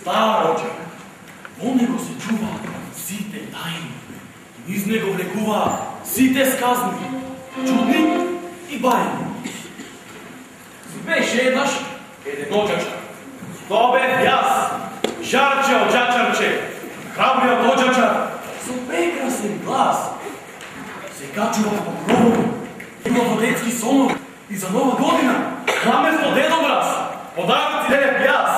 стар роđak. Во него се чува сите тајни. Низ него влекува сите сказни, чудни и бајни. Беше еднаш еден оđačар. То бев јас, Жарче оđačарче, храбриот оđačар, со прекрасен глас. Се качува по кровови, има во детски сонови и за нова година, наместо дедобраз, подаръци бев јас.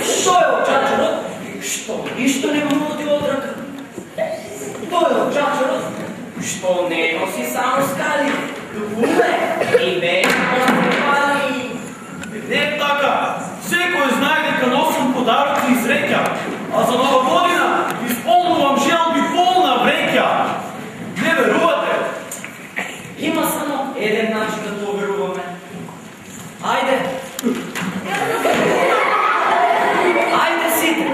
Што е оđačарот? Што ништо не му нуди од рака? Тој е оđačарот? Што не носи само скали, туку и без пали. Не така. Секој знае дека носам подароци и среќа, а за нова година исполнувам желби полна вреќа. Не верувате? Има само еден начин да тоа веруваме. Ајде! Ајде сите!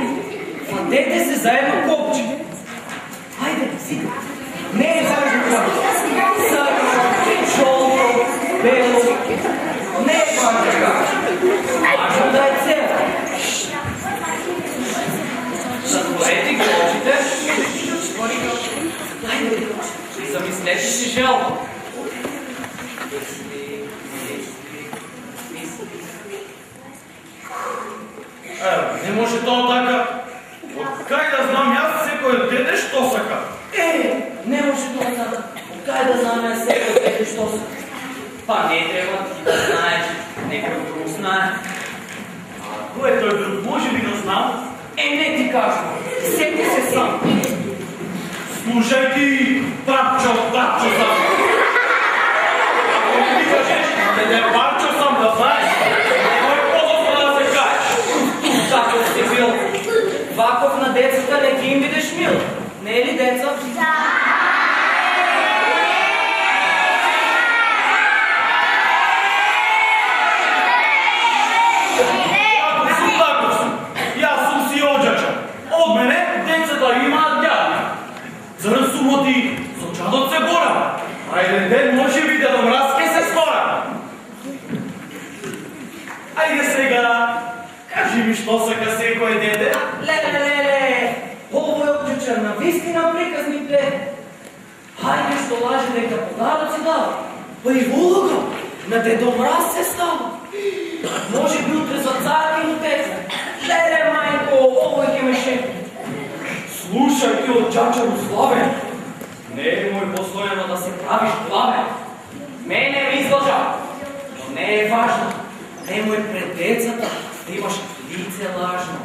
Фатете се заедно копче! Ајде сите! Не е важно како! Срно, жолто, бело, не е важно како! Важно да е цел! Затворете ги очите! Ајде! И замислете си желба! Не може тоа така. Од кај да знам јас секој дете што сака? Не може тоа така. Од кај да знам јас секој дете што сака? Па не треба ти да знаеш, некој друг знае. А кој е тој друг? Може ли да знам? Не ти кажам, сети се сам. Слушај ти, брачо сам. Ако не ми кажеш, не брачо сам да знаеш, кој е подобно да се кажеш? Како си бил? Ваков на децата не ги им видиш мил. Не е ли деца? Тако сум. Јас сум си оđačар. Од мене децата имаат ѓади. Зарем сумоти со чадот се бора. А еден ден може би дедом Раске се стора. Ајде сега, кажи ми што сака секој дете. Леле, ово е оđačар на вистина приказни плед. Хајде што лаже дека подароци дава. Па и улога на Дедо Мраз се става. Може би утре за царки му теца. Леле, мајко, овој ќе ме шепи. Слушај ти оđačар уславен. Не е мој постојано да се правиш главен. Мене ми излажа, но не е важно. Немој пред децата да имаш лице лажно.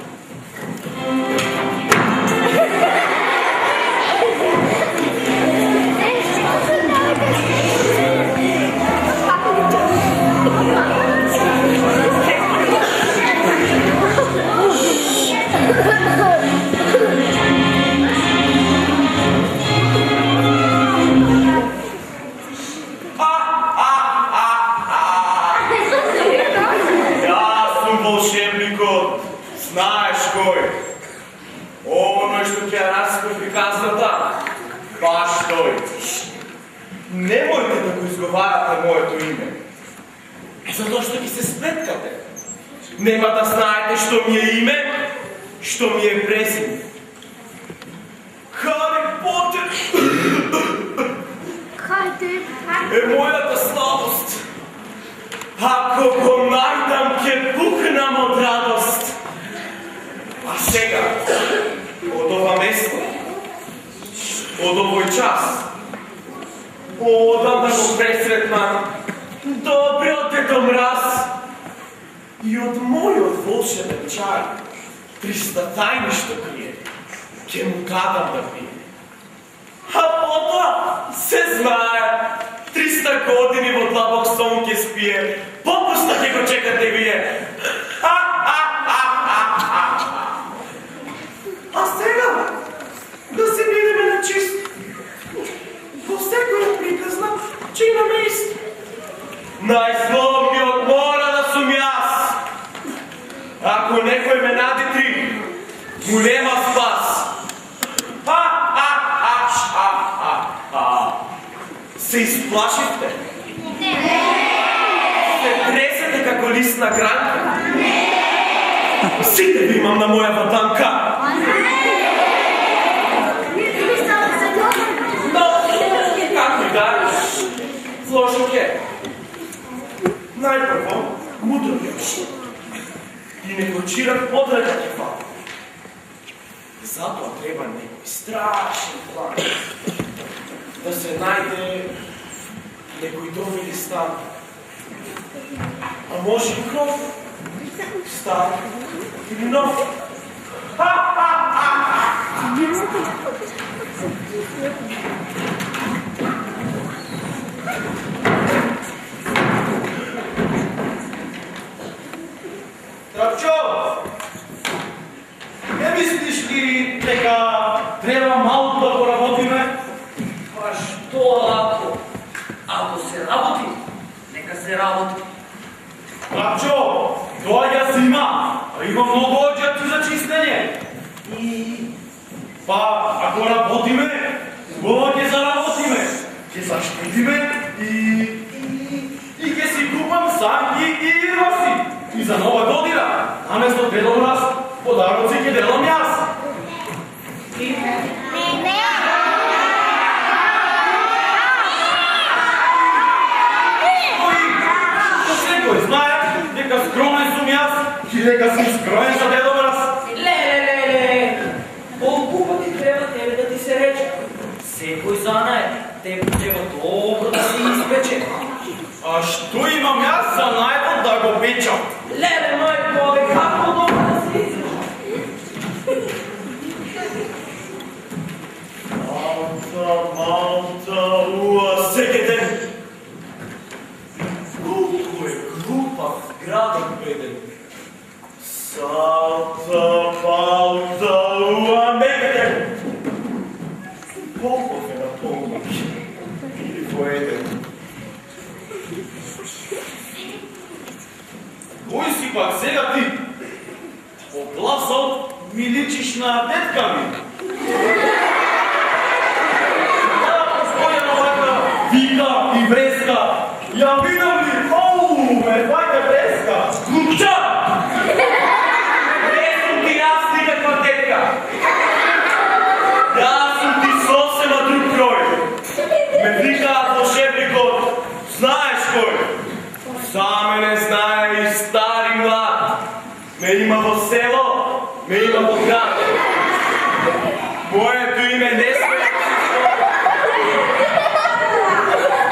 Знаеш кој? Оној што ќе разкој приказната, баш тој. Немојте да го изговарате моето име, затоа што ќе се сплеткате. Нема да знаете што ми е име, што ми е презиме. Хари Потер е мојата слабост. Ако го најдам, ќе пукнам од радост. А сега, од ова место, од овој час, одам да го пресретнам добриот Дедо Мраз и од мојот волшебен чар 300 тајни што крие, ќе му дадам да пие. А потоа се знае, 300 години во длабок сон ќе спие, попуста ќе го чекате вие. А сега, да се бидеме на чист. Во секоја приказна, че имаме ист. Најзлобниот мора да сум јас. Ако некој ме надитри, му нема спас. Се изплашихте? Се тресете како лист на гранка? Сите ви имам на моја ватанка! Како и да, сложно ке. Најпрво, мудро још. И не кочирам одреда ќе фала. Затоа треба некој страшен план. Да се најде некој дом или стан. А може и кров. Стар или нов. Трапчо! Не мислиш ли дека треба малку да поработиме? Па што лако? Ако се работи, нека се работи. Трапчо, доаѓа зима, а има многу оđаци за чистење. Па, ако работиме, убаво ќе заработиме, ќе заштедиме и ќе си купам санки и ирваси. И за нова година, наместо Дедо Мраз, подароци ќе делам јас. Секој знае дека скромен сум јас и дека сум скромен за Дедо Мраз. Леле, колку пати треба тебе да ти се рече? Секој знае, тебе треба добро да се испече. А што имам јас за најдот да го печам? Леле, мајко, бе, како добро да се испече? Малта, уа, секој ден. Колку е глупав градот беден. Салта, малта, уа, мегден. Колку е на помоќ или поеден. Кој си пак сега ти? По гласот ми личиш на детка ми. Постојано вака вика и вреска. Ја видам ли? Оу, ме вака вреска. Глупча! Не сум ти јас никаква детка. Јас сум ти сосема друг крој. Ме викаат волшебникот. Знаеш кој? За мене знае и стар и млад. Ме има во село, ме има во град. Моето име не сме.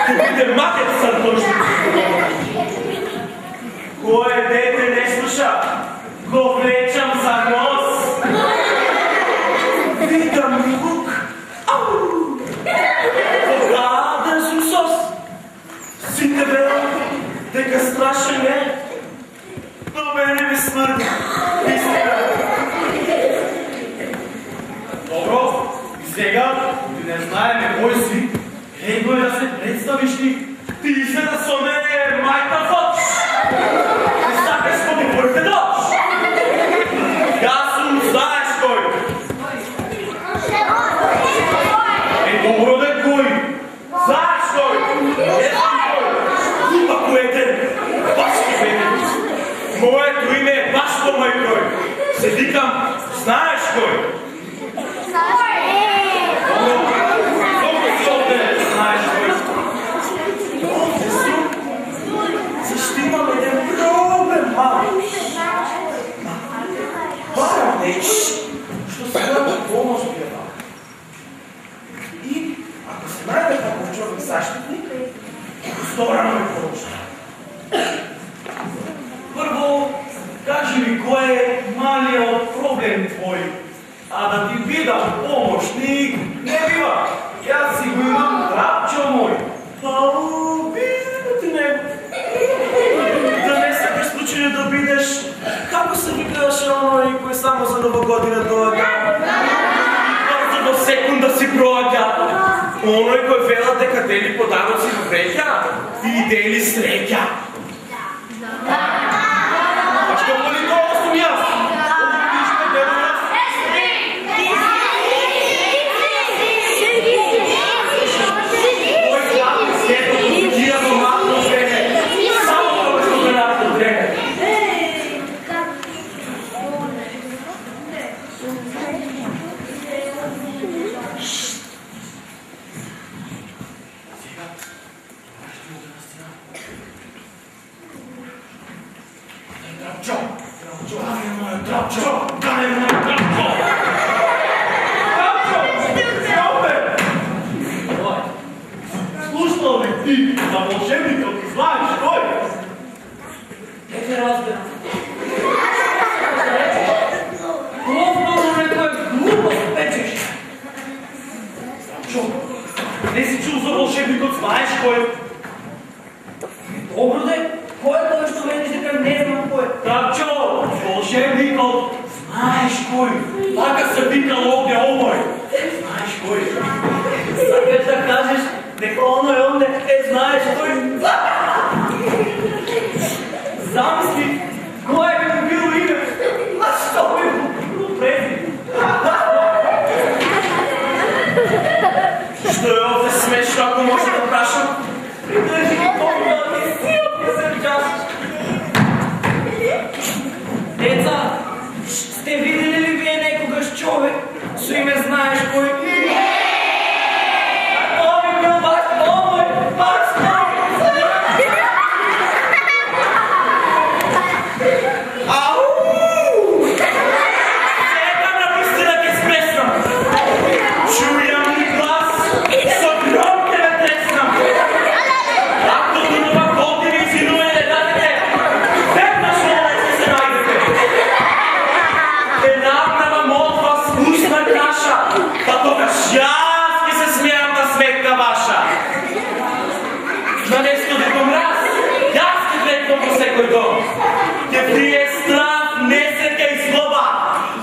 Ке биде макет сам точно. Кое дете не слуша, го влечам за нос. Викам ми лук. Ау! Кога сум сос. Сите верам дека страшен е. Но мене ми смрди. Истина. Добро, и сега, ти не знаеме кој си, него е да се представиш ли? Ти се да со мене мајта фоч. Не сакаш ко ми порте дош. Јас сум знаеш кој. Е, добро де кој? Знаеш кој. Не знам кој. Глупа коетен. Баш ки беден. Моето име е баш по мој кој. Се викам, знаеш кој. Колко си овде, знаеш кој? Овде сум. Зашто имам еден проблем, мали. Барам неш, што сега да помош би ја дал. И, ако се најде таков човек заштитник, сторано ме помошта. Прво, кажи ми кој е малиот проблем твој, а да ти бидам помошник не бива. Јас си го имам Трапчо мој. Ау, биде ти него. Да не сакаш случајно да бидеш, како се викаше оној кој само за нова година доаѓа? Брзо до секунда си проаѓа. Оној кој вела дека дели подароци во вреќа и дели среќа. А што боли тоа сум јас? Видиш ме, Дедо Мраз? Кој кой? Добро де, кой е той, що ме дека не знам кой е? Тапчо, волшебникот. Знаеш кой? Така се викал овде овој. Знаеш кой? Сакаш да кажеш дека оној онде знаеш кой? Замисли, кой би му било име? А што би му било презиме? Што е овде смешно, ако може да прашам? Придържи ги толкова, не си отписам час. Деца, сте видели ли вие некогаш човек со име знаеш кой? Не! Тоа би бил баш овој, баш тој! Ау! Сега навистина ќе смеснам. Чујам ли глас? Со гром ќе ме треснам. Както до нова година извинуе не дадете, веднаш моля ќе се најдете. Една права молба с вкусна каша, па тогаш јас ќе се смеам на сметка ваша. Наместо да го мраз, јас ќе влегнам во секој дом. Ќе врие страх, несреќа и злоба,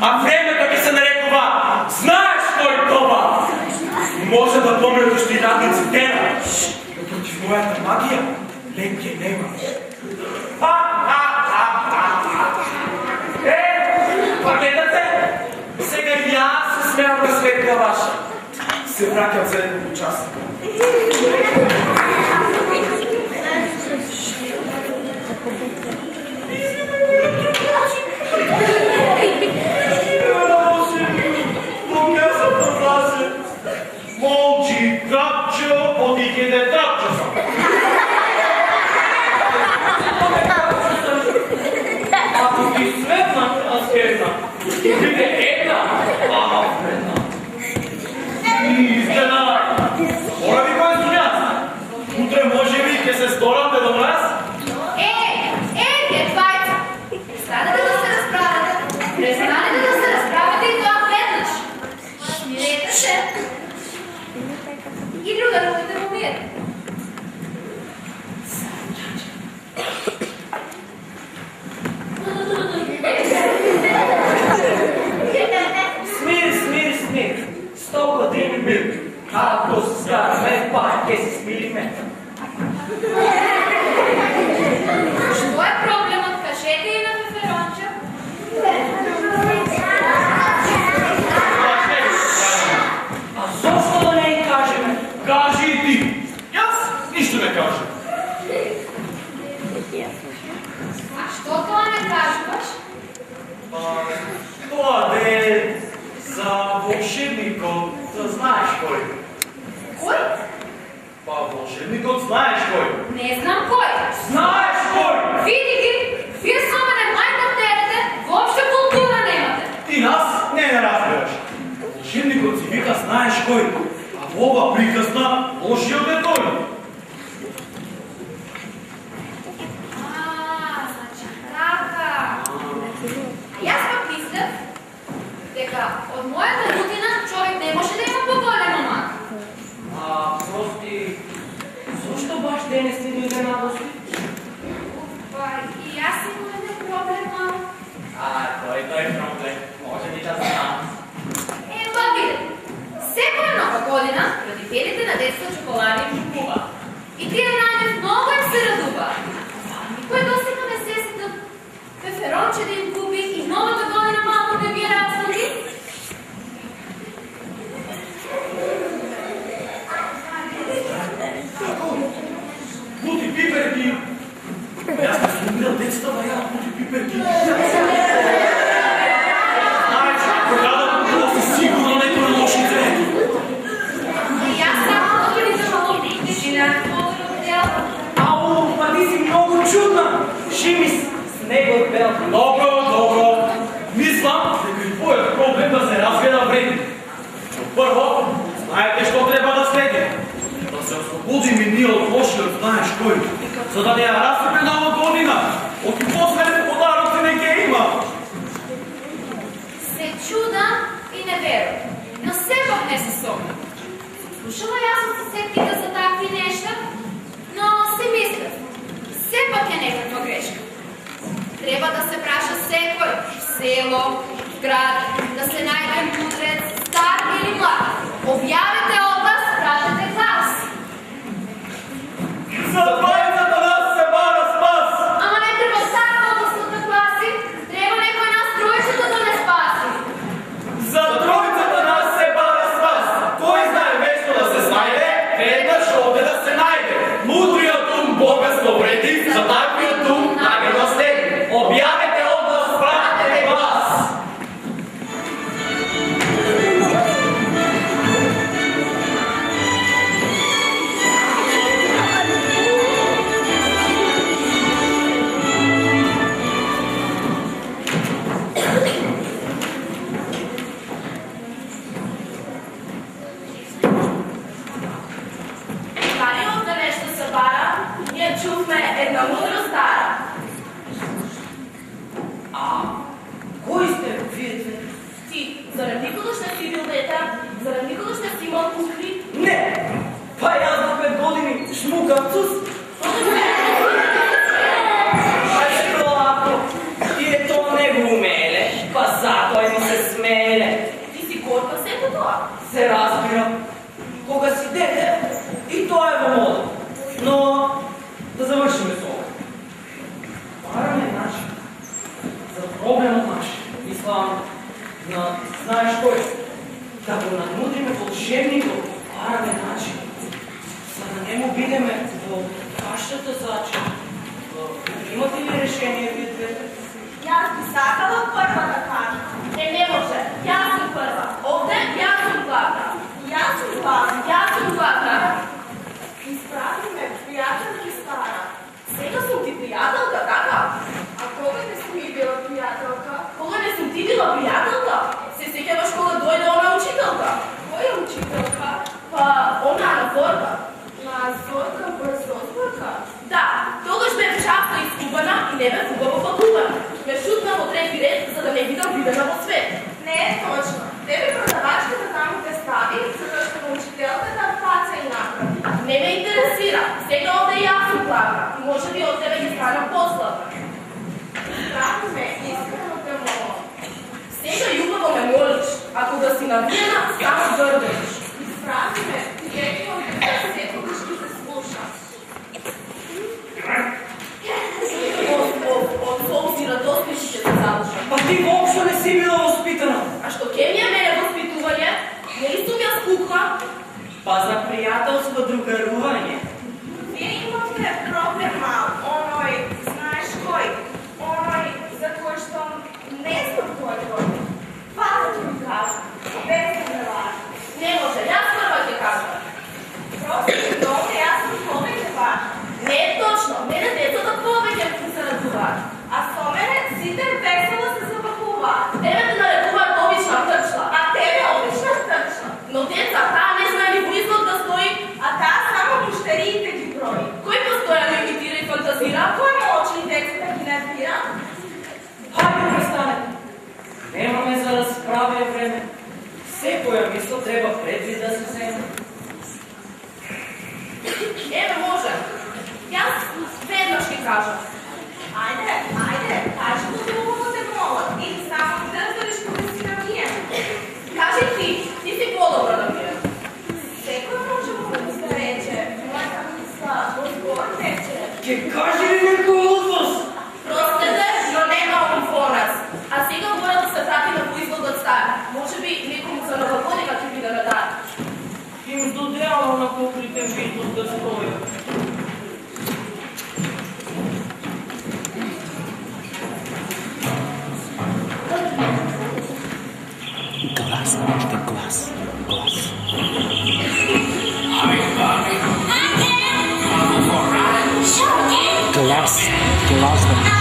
а времето ќе се нарекува знаеш кој доба. Може да помретиш ти радници дена, но против мојата магија лепке нема. Па гледате, сега јас се смеам на сметка ваша. Се враќам за едно час. Молчи, Тапчо, отиде Тапчо сам. Ако ти светна, аз ке знам. Биде една, ама вредна. Истина. Мора ви кој сум јас. Утре може би ќе се сторате до нас. Вие двајца! Станете да се разправите. Престанете да се разправите и тоа веднаш. Смирете се. И другарите да му миете. Смир. 100 години мир. Ако се скараме, пак ке се смириме. Што е проблемот? Кажете и на Феферонча. А зошто да не й кажеме? Кажи и ти. Јас ништо не кажам. А што тоа не кажуваш? Тоа де за волшебникот, да знаеш кој. Кој? Па волшебникот знаеш кој. Не знам кој. Знаеш кој. Види ги, вие со мене мајка терете, воопшто култура немате. Ти нас не разбираш. Волшебникот си вика знаеш кој, а во ова приказна лошиот е тој. Значи така. А јас пак мислев дека од мојата година човек не може да има поголема мака. Прости, зошто баш денес не дојде на гости? Па и јас имам еден проблем, мама. Тој проблем, може би да знам. Па види, секоја нова година родителите на детство чоколади им купува. И тие најдев многу им се радува. Никој досега не се сети од Феферонче да им купи и новата година малку да ги разноди. Бути пиперки. Јас не сум видел децата да јадат бути пиперки. Знаеш, кога да си сигурно некој лоши цвет. И јас само да видам малку тишина, малку да Ау, па ти си многу чудна! Шимис, снегот бел. Добро. Мислам дека и твојот проблем да се разгледа вредно. Но прво, знаете што треба да следи. Да се ослободиме ние од лошиот знаеш кој. За да не ја расипе нова година. Оти после подароци не ќе има. се чудам и не верувам, но сепак не се сомнам. Слушала јас од съседките за такви нешта все пак е некаква грешка. Треба да се праша секој в село, в град, да се најде мудрец, стар или млад. Објавите оглас, пратете глас. За двајцата нас се бара спас! Ама не треба така огласно да гласи, треба некој нас тројчето да не спаси. За тројцата нас се бара спас! Кој знае вечно да се знајде, веднаш овде да се најде. Мудриот ум богатство вреди, за таквиот ум награда следи. Објавете оглас, пратете глас! Дали овде нешто се бара, ние чувме една мудро стара. Кој сте вие две? Ти, зарад никога ще си бил дете, зарад никога ще си имал кухли. Не! Па јас на 5 години шмукам цус. Ајде полако, тие тоа не го умееле, па затоа и ми се смееле. Ти си горка сето тоа. Се разбирам, кога си дете, и тоа е во мода. Но, да завршиме со ова. Бараме начин за проблемот наш. Мислам, знаеш кој? Да го надмудриме волшебникот, бараме начин. За да не му бидеме во каштата зачи. Имате ли решение вие двете? Јас би сакала прва да кажам. Не може. Јас сум прва. Овде јас сум главна. Јас сум главна. Јас сум главна. Исправи ме, пријателки стара. Сега сум ти пријателка, така? А кога не сум ми била пријателка? Кога не сум ти била пријателка? Се сеќаваш кога дојде она учителка? Која учителка? Па, она на Зорка. На Зорка Брзозборка? Да, тогаш бев часта изгубана и не бев убаво пакувана. Ме шутна во трети ред, за да не бидам видена во свет. Не е точно. Тебе продавачката таму те стави, затоа што на учителката фаца и направи. Не ме интересира. Сега овде јас сум главна. Може би од тебе ги станам пославна. Здрави ме, искрено те молам. Сега љубаво ме молиш, а кога си навиена, само грдеш. Здрави ме, пријател ми, секогаш ќе се слушам. Од соуси радосни ќе се задушам. Па ти воопшто не си била воспитана. А што ке ми е мене воспитување? Нели сум јас кукна? Па за пријателство другарување. Вие имате проблем мал, оној, знаеш кој? Оној за кој што не знам кој тој. Фала ќе ми кажа, без да ме лажа. Не може, јас прва ќе кажа. Просто добре, јас сум повеќе важна. Не е точно, мене децата повеќе ќе се радуваат. А со мене сите весело се забавуваат. Тебе те нарекуваат обична трчла, а тебе обична трчла. Но деца, таа не знае ни во излог да стои, а таа само муштериите ги брои. Кој постојано имитира и фантазира, кој мочи и децата ги нервира? Хајде престанете. Немаме за расправа и време. Секоја мисла треба предвид да се земе. Еве може. Јас веднаш ќе кажам. Ајде, кажи го долго те молат. Или само да разбереш кога си навиен. Кажи ти си по-добра да биеш. Секој може да рече, мојата мисла, одговор рече. Ке кажи ли некој од вас? Простете, но нема во нас. А сега мора да се прати на поизгледот стар. Може би некому за нова година ќе биде на дар. Им додеало на покрите битност да стоја. Глас, още глас. Глас. Imagination,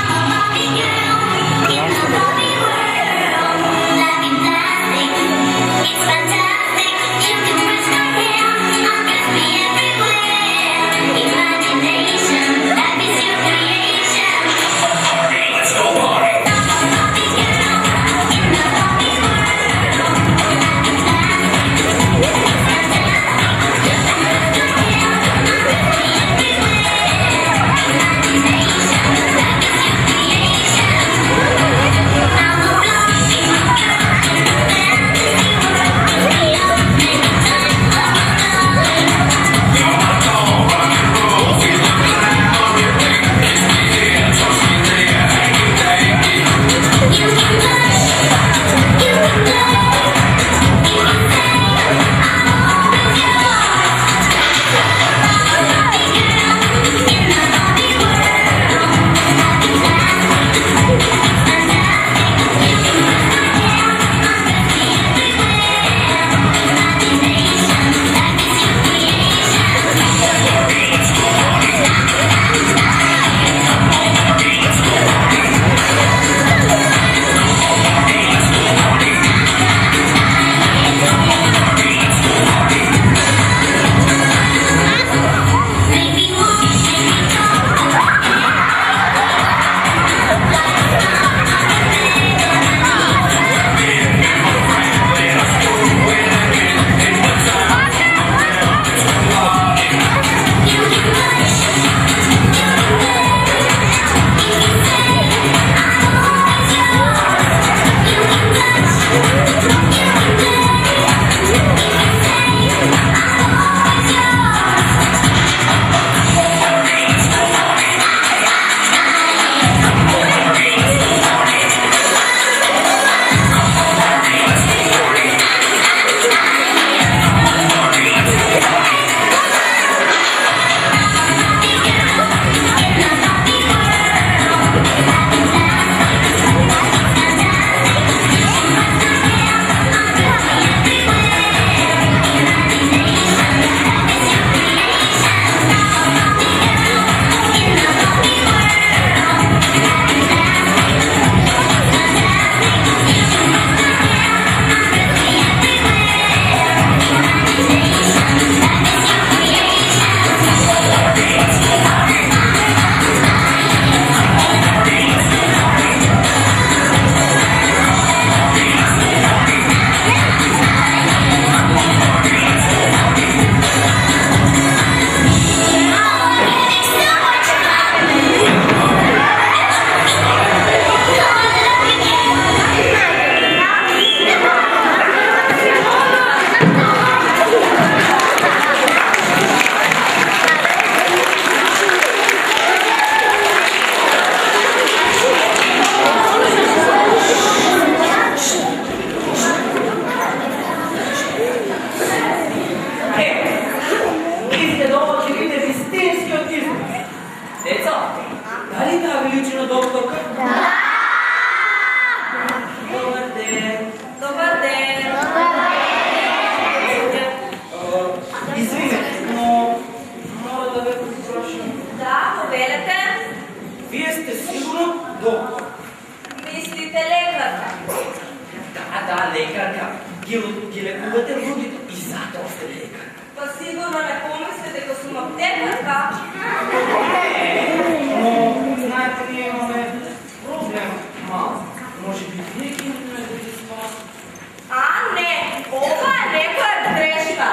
лекарка ги лекувате луѓето и затоа сте лекар. Па сигурно не помислите дека сум аптекарка. Но, знаете, ние имаме проблем мал. Може би вие ги имате да спаси. А, не, ова е некоја грешка.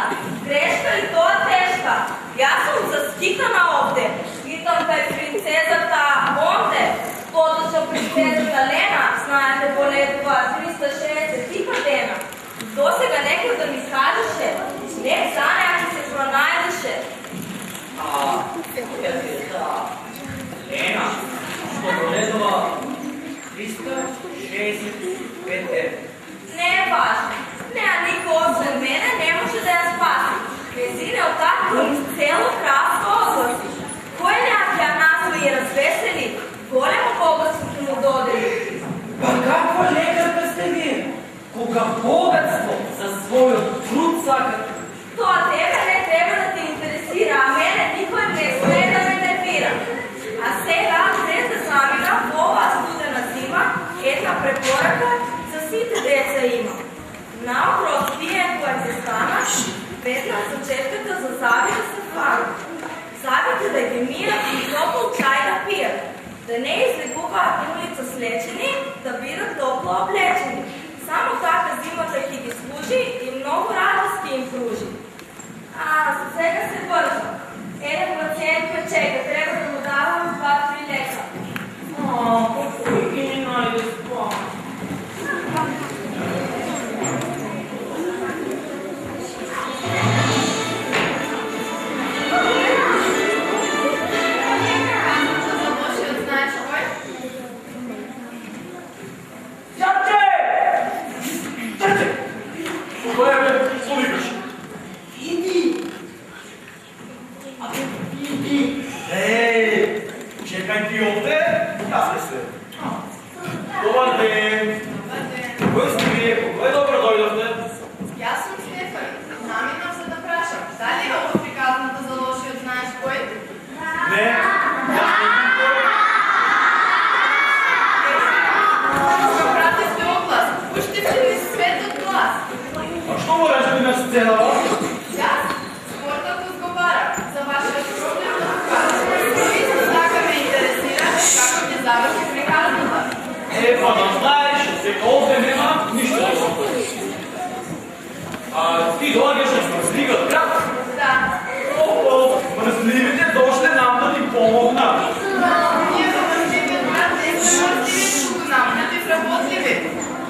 Грешка и тоа тешка. Јас сум заскикана овде. Питам кај принцезата онде. Подоцна принцезата Лена, знаете, болетува 365 дена. Досега некој да ми кажеше, не за неја ќе се пронајдеше. Која ти е таа Лена, што болетува 365 дена? Не е важно. Неа никој освен мене не може да ја спаси. Везире од тако из цело кралство области. Кој неа ќе ја насва и развесели, големо богатство ќе му додели. Па каква лекарка сте вие? Кога богатство за својот труд сакате? Тоа тебе не треба да те интересира, а мене никој не смее да ме нервира. А сега, без да замина, во оваа студена зима, една препорака за сите деца има. Наутро од пиен која се станаш, веднаш за четката за заби да се фанат. Забите да ги мијат и топол чај да пијат. Да не излекуваат улица слечени, да бидат топло облечени. Само така зимата ќе ги служи и многу радост ќе им пружи. За сега се бързам. Еден пациент ме чека, трябва да му давам 2-3 лека. Кој ги ни најде спам? Чекај ти овде, јас ли се? Добар ден! Кој сте вие? Кој добро дојдовте? Јас сум Стефани. Наминав за да прашам. Дали е ово приказната за лошиот знаеш кој? Не, јас не знам кој. Што пратите оглас? Пуштите ми светот глас. А што мораш да на сценава? Јас спортот изговарам за вашиот проблем да покажам. Исто така ме интересира како ќе заврши приказната. Па да знаеш, дека овде нема ништо да го правиш. Ти доаѓаш од мрзливиот град? Да. Мрзливите дошле нам да ни помогнат. Ние во мрзливиот град не сме мрзливи, туку намнати вработливи.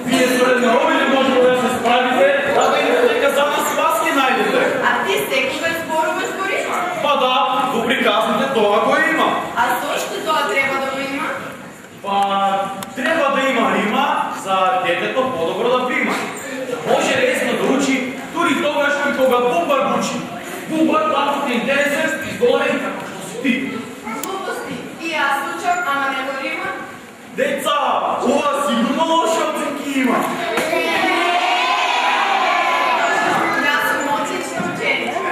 Вие според нарови не може да се справите, да видите дека за нас вас ги најдете. А ти секогаш зборуваш во ритм. Па да, во приказните тоа го има. А зошто тоа треба да го има? Па, треба да има рима за детето подобро да прима. Може лесно да учи, дури тогаш кога бубар учи. Бубар патот е интересен, изголен како што си ти. Глупости. И јас учам, ама не го рима. Деца, ова сигурно лоши оценки има. Јас сум одлична ученичка.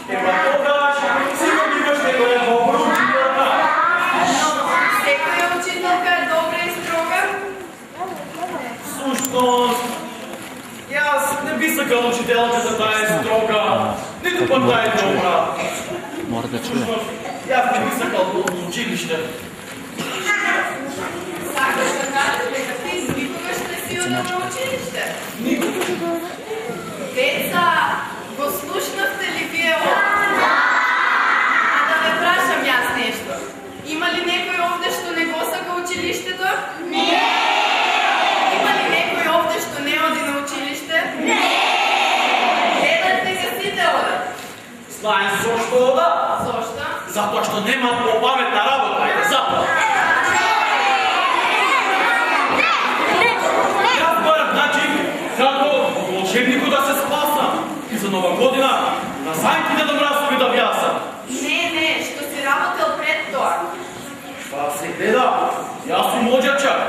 Ева тогаш, сигурно имаш некоја добро учителка. Секоја учителка е добра и строга. Сушност, јас не би сакал учителката да е строга, ниту пак да е добра. Мора да чуе. Сушност, јас не би сакал да училиште. Сакаш да кажеш дека ти никогаш не си одел на училиште. Деца, го слушнавте ли вие ovo? А да ме прашам јас нешто. Има ли некој овде што не го сака училиштето? Не! Има ли некој овде што не оди на училиште? Не! Гледате дека сите одат. Знаеш зошто ода? Зошто? Затоа што нема попаметна работа, е затоа. Јас барав начин како во волшебникот да се спасам и за нова година на зајките да мрасови да вјасам. Не, што си работел пред тоа. Па се гледа, јас сум оđачар.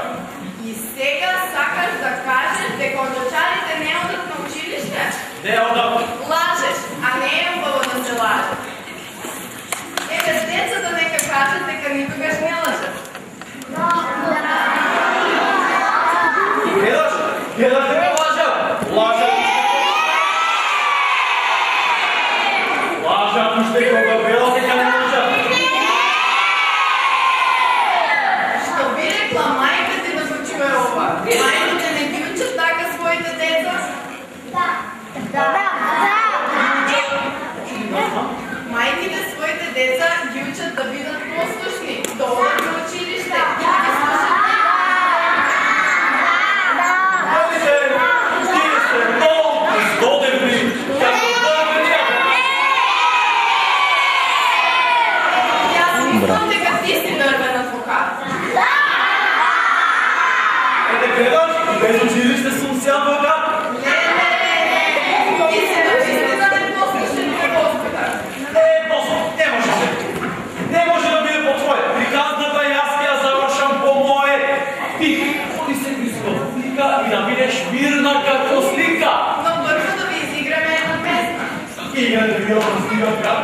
И сега сакаш да кажеш дека оđачарите не одат на училиште? Не одам. Лажеш, а не е убаво да се лаже. Еве, децата нека кажат дека никогаш не лажат. Гледаш, Лажат уште кога бела дека не можа. Што би рекла мајка ти да го чуе ова? Мајките не ги учат така своите деца? Мајките своите деца ги учат да бидат послушни, да одат на училиште, да ги слушат. Видите, тие се много бездодевни, како дървеният. Јас мислам дека ти си дървен адвокат. Ете гледаш, без училиште сум си адвокат. Ти си наистина непослушен господарар. Не може се. Не може да биде по твое. Приказната јас ќе ја завршам по мое. Ти, ходи се близко слика и да бидеш мирна како слика. Но бързо да ви изиграме една песна. И ја да ви образгивам как.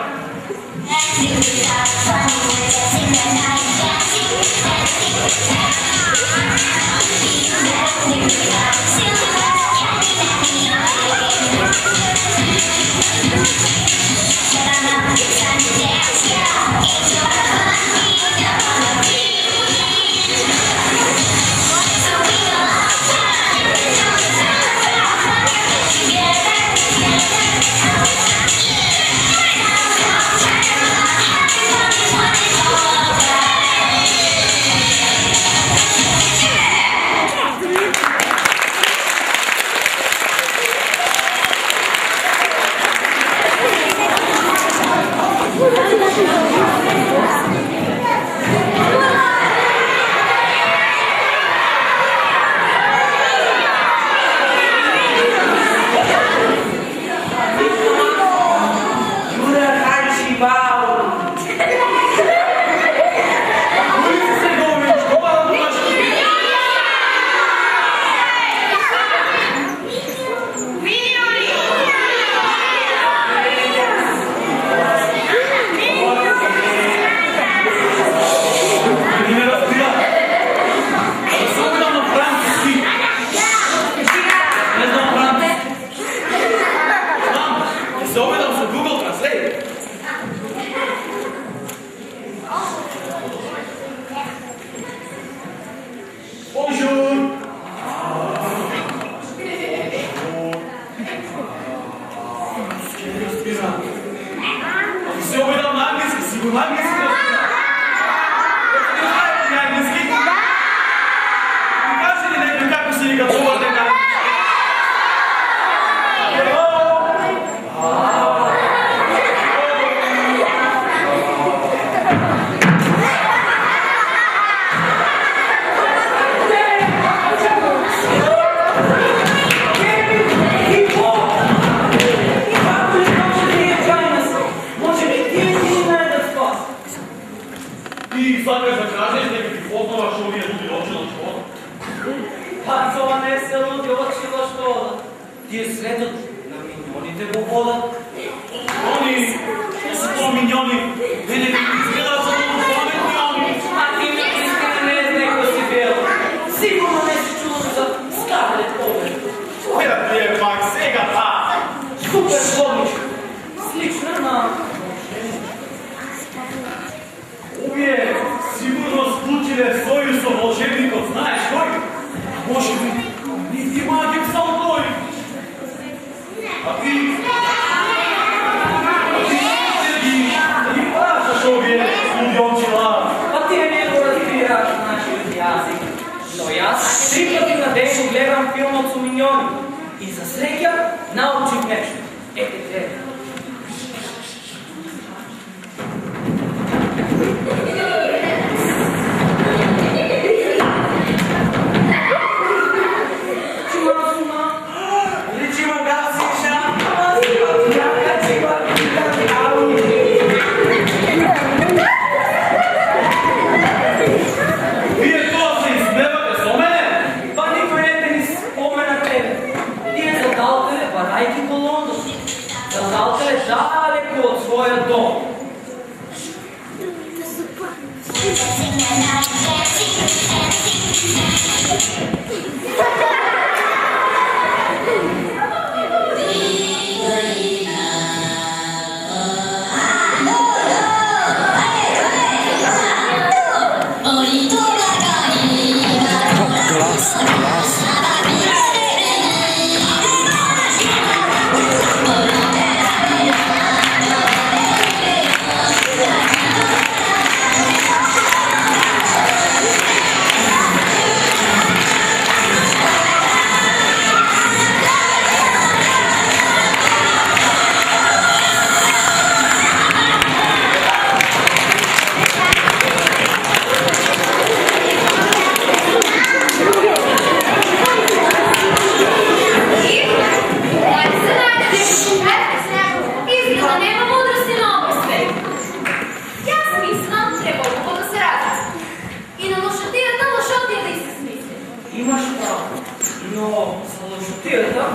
док.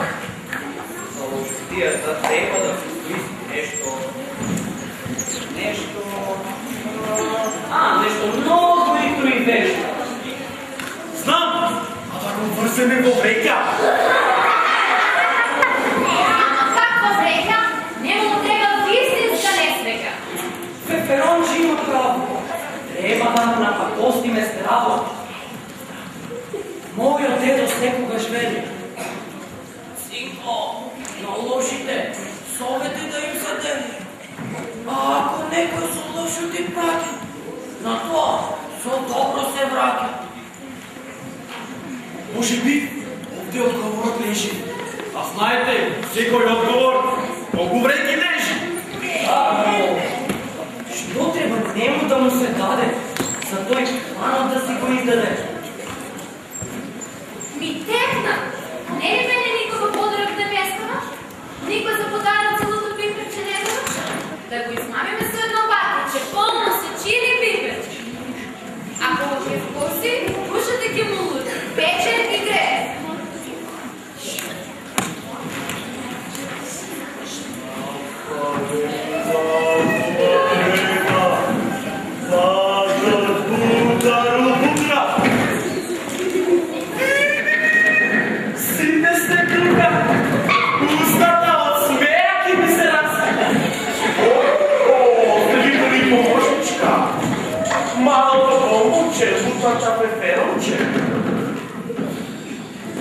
За лошадията трябва да се измисли нещо много и вечно. Знам! А да го върземе във река. Ама как във река? Нема му трябва истинска несвека. Пеперонче има право. Трябва да му напакостиме здраво. Моят дедо секогаш вели. Синко, на лошите, совети да им задели. А ако некој со лошо ти прати, на тоа со добро се враќа. Може би, овде отговорът лежи. А знаете, секој отговор многу вреки лежи. Што треба нему да му се даде, за тој хранот да си го издаде? Ми текна! Не ли мене никой во подарък да местава? Никой за подарък целото пиперче не дава? Да го измамиме с едно батиче, пълно се чили пиперче. Ако ги вкуси, душата ги му луди, пече и грее.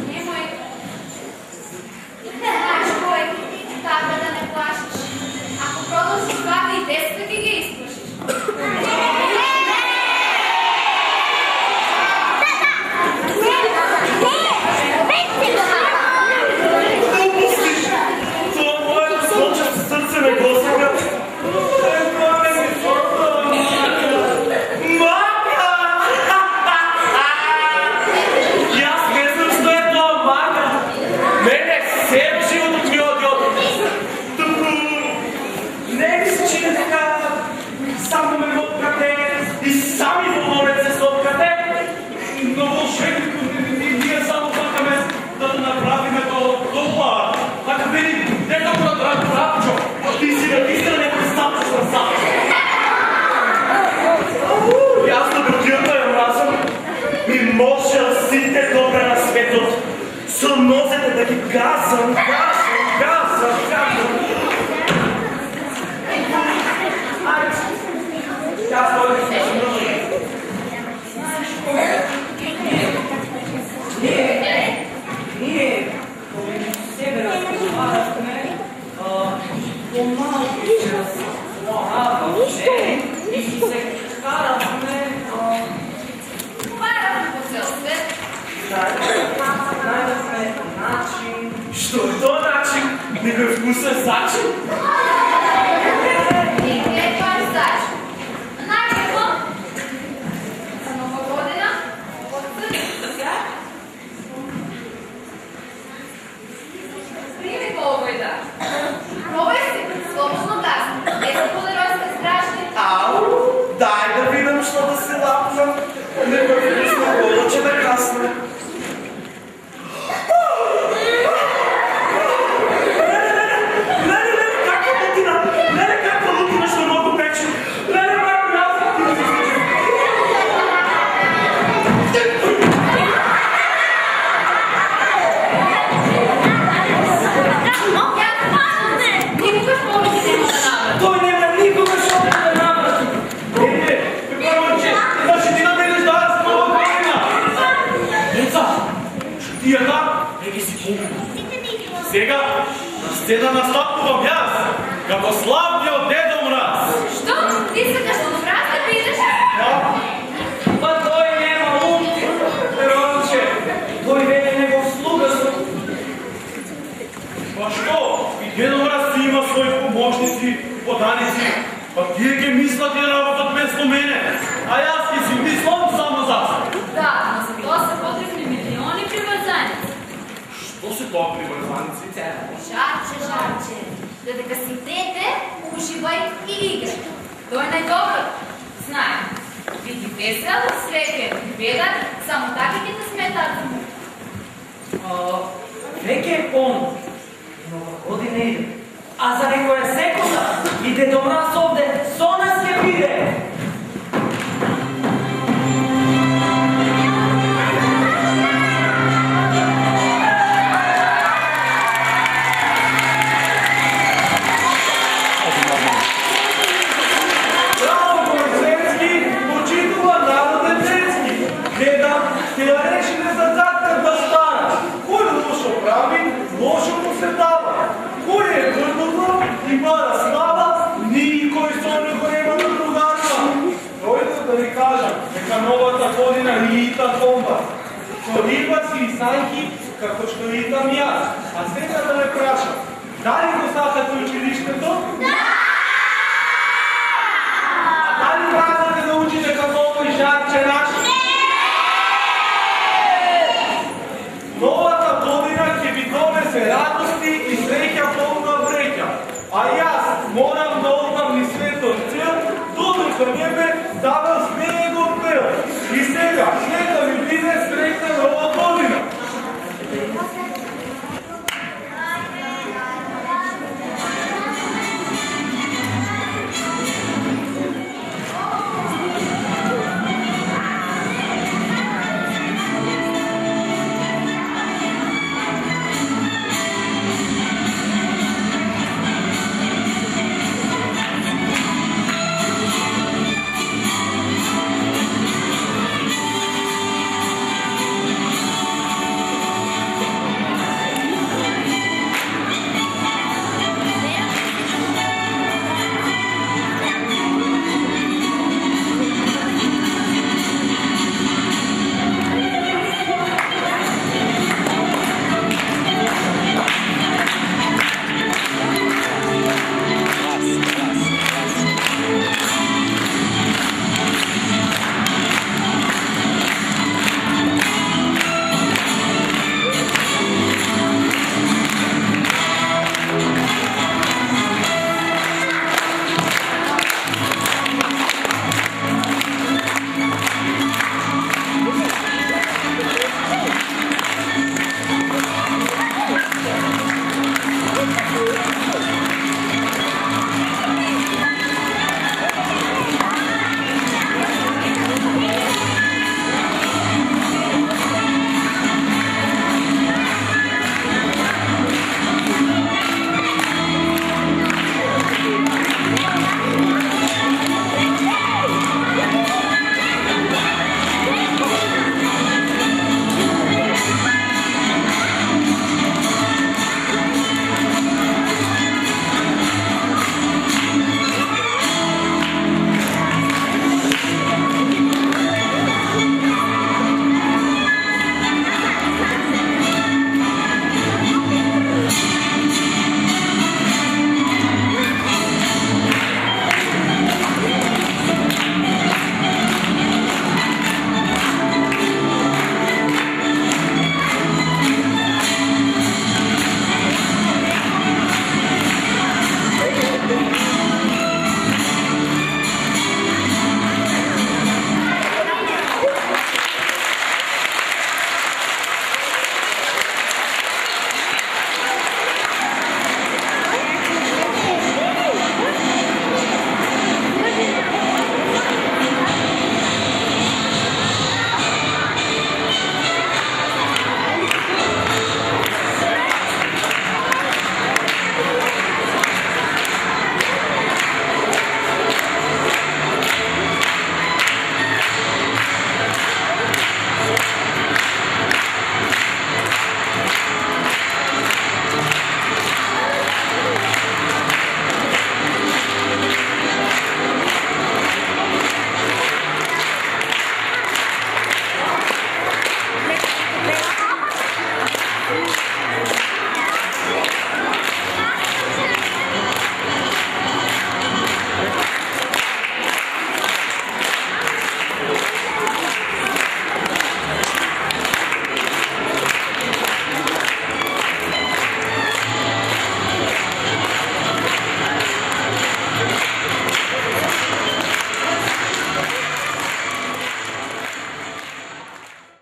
Немoj. Знаеш кой, така да не плашиш. Ако продължиш баба и 10 пъти ги изпушиш. Газам. Ние себе разговаряхме, по-малко ще разговаряхме и се карахме. Парахме по цел свет. Найдахме начин. Що е то начин? Некој вкусен зачин? И не е това зачин. Най-първо, за нова година, от сега, прими колко и да. Пробай си, свободно газно. Е за подаройска страшни. Ау, дай да видам, що да се лапна. Некој вкусно повече да касне. Сега на сцена настапувам аз, като славниот Дедо Мраз. Що? Ти сакаш да Мраз да бидеш? Па той нема ум, Ронче. Той вели негов слуга са. Па што? И Дедо Мраз си има свои помощници, поданици. Па тие ги мислат и работат вместо мене. А јас ги си мислам само за себе. Да, но за това са потребни милиони привързаници. Што се тоа приврзаници? Жарче. Да дека си дете, уживай и играй. Той е най-добър. Знае. Биди весел, среќен, беден, само така ќе те сметат. Веќе е понос. Нова година иде. А за некоја секунда и Дедо Мраз овде со нас ќе биде. Браво, Горценски, почитува народен Ценски. Деда, ќе ја решиме за цацката да стара. Кој лошо прави, лошо му се дава. Кој е грдото и бара слава, никој со него нема да другарства. Дојде да ви кажам, дека новата година рита комба. Со риба си и санки, како што ритам јас. А сега да ме прашам, дали го сакате училиштето? Дали мразите да учите како овој жарче наш? Новата година ќе ви донесе радости и